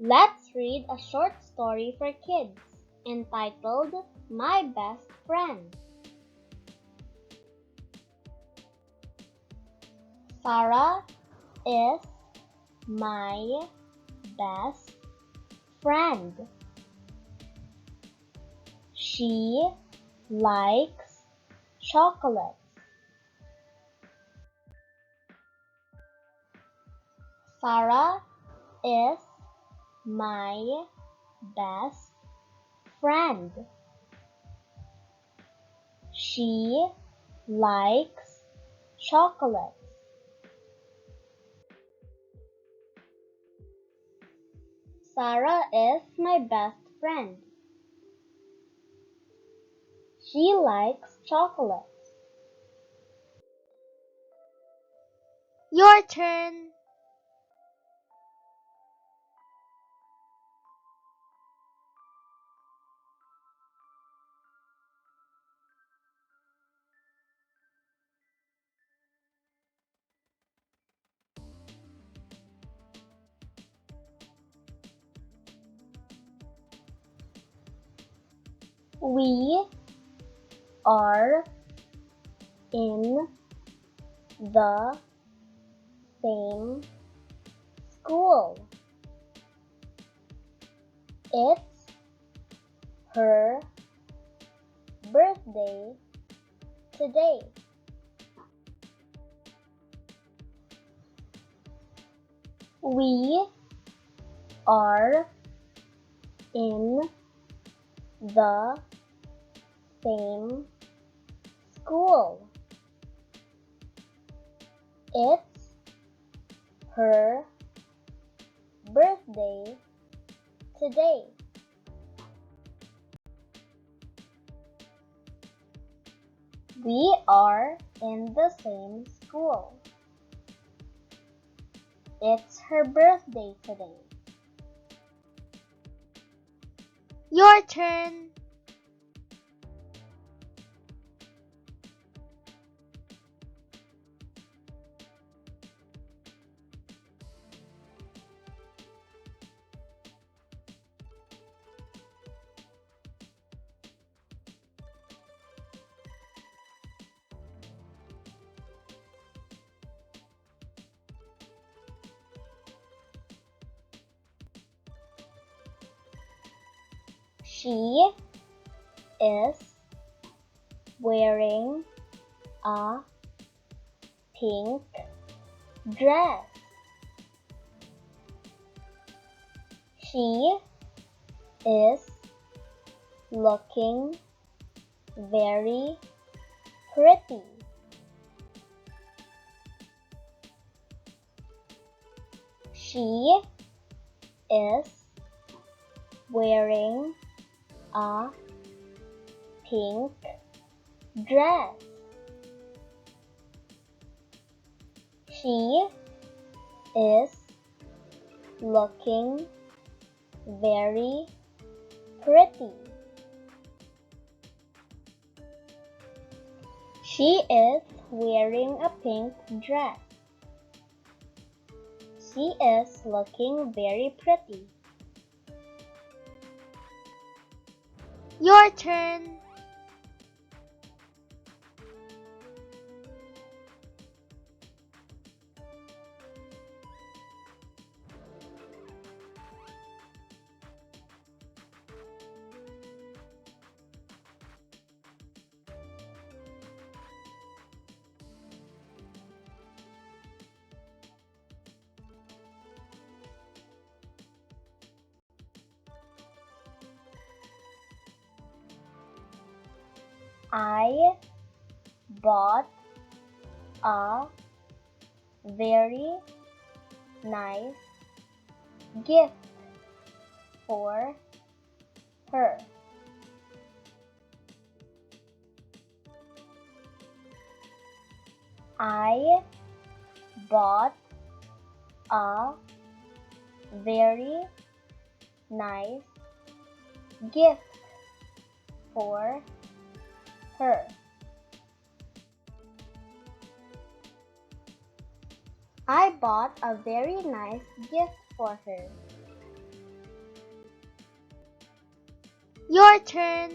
Let's read a short story for kids entitled My Best Friend. Sarah is my best friend. She likes chocolates. Sarah is my best friend. She likes chocolates. Sarah is my best friend. She likes chocolates. Your turn. We are in the same school. It's her birthday today. We are in the same school. It's her birthday today. We are in the same school. It's her birthday today. Your turn. She is wearing a pink dress. She is looking very pretty. She is wearing a pink dress. She is looking very pretty. She is wearing a pink dress. She is looking very pretty. Your turn. I bought a very nice gift for her. I bought a very nice gift for her. I bought a very nice gift for her. Your turn.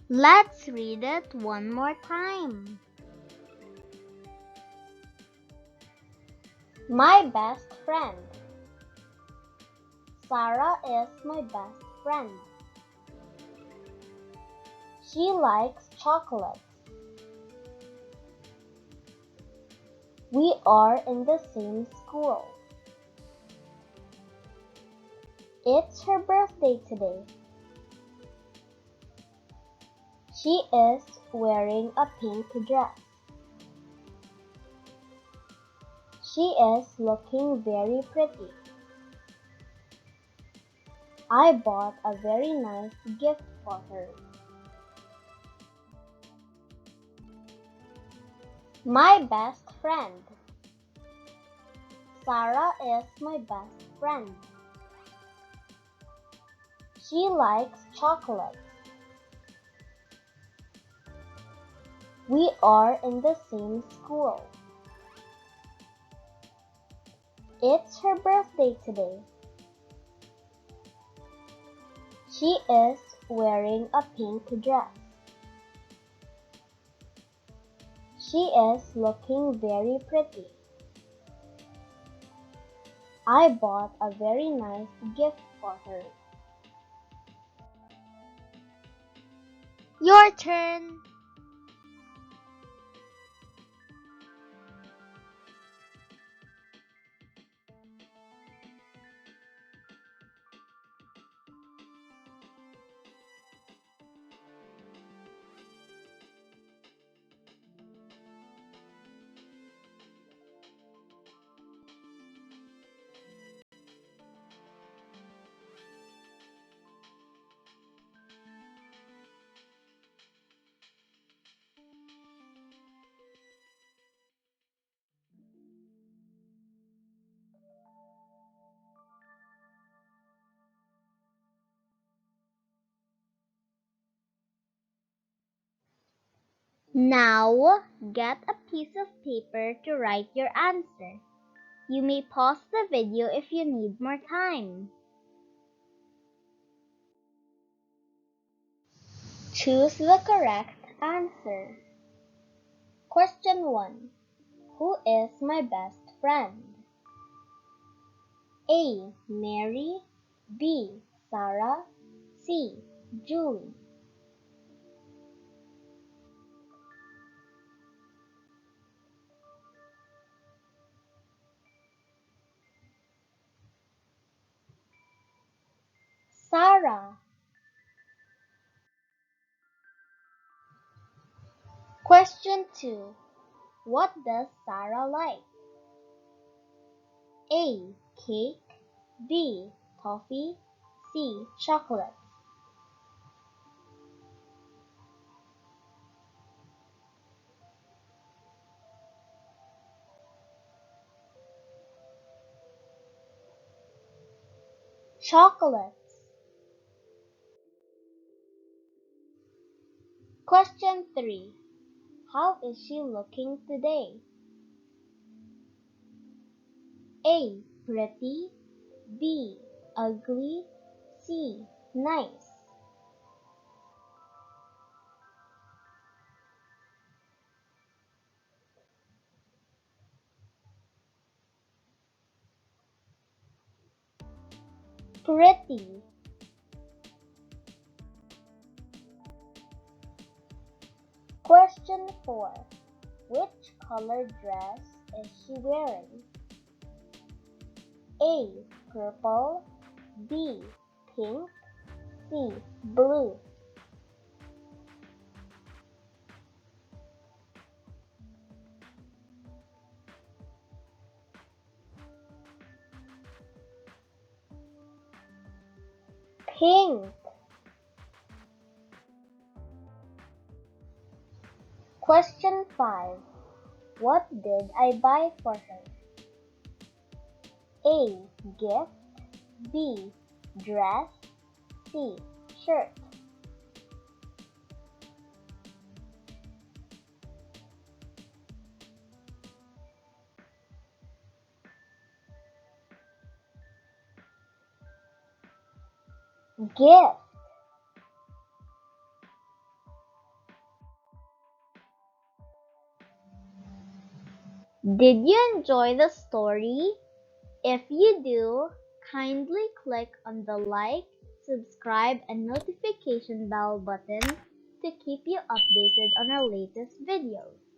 Let's read it one more time. My best friend. Sarah is my best friend. She likes chocolates. We are in the same school. It's her birthday today. She is wearing a pink dress. She is looking very pretty. I bought a very nice gift for her. My best friend. Sarah is my best friend. She likes chocolates. We are in the same school. It's her birthday today. She is wearing a pink dress. She is looking very pretty. I bought a very nice gift for her. Your turn. Now, get a piece of paper to write your answer. You may pause the video if you need more time. Choose the correct answer. Question 1. Who is my best friend? A. Mary. B. Sarah. C. Julie. Sarah. Question 2. What does Sarah like? A. Cake. B. Toffee. C. Chocolate. Chocolates. Question 3. How is she looking today? A. Pretty. B. Ugly. C. Nice. Pretty. Question 4. Which color dress is she wearing? A. Purple. B. Pink. C. Blue. Pink. Question 5. What did I buy for her? A. Gift. B. Dress. C. Shirt. Gift. Did you enjoy the story? If you do, kindly click on the like, subscribe, and notification bell button to keep you updated on our latest videos.